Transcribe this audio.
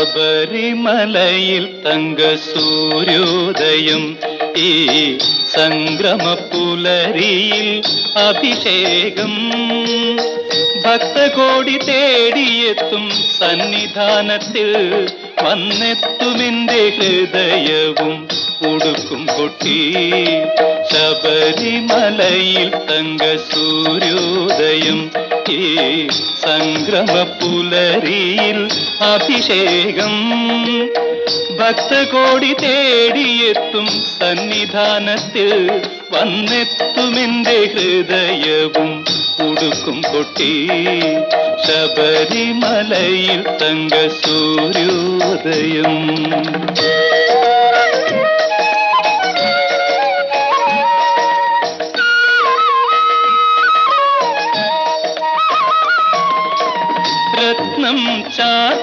ശബരിമലയിൽ തങ്ക സൂര്യോദയം, ഈ സംക്രമപ്പുലരിയിൽ അഭിഷേകം. ഭക്തകോടി തേടിയെത്തും സന്നിധാനത്തിൽ വന്നെത്തുമെന്റെ ഹൃദയവും ഉടുക്കും കൊട്ടി. ശബരിമലയിൽ തങ്ക സൂര്യോദയം, ഈ സംക്രമപ്പുലരിയിൽ അഭിഷേകം. ഭക്തകോടി തേടിയെത്തും സന്നിധാനത്തിൽ വന്നെത്തുമെന്റെ ഹൃദയവും ഉടുക്കും കൊട്ടി. ശബരിമലയിൽ തങ്ക സൂര്യോദയം. രത്നം ചാ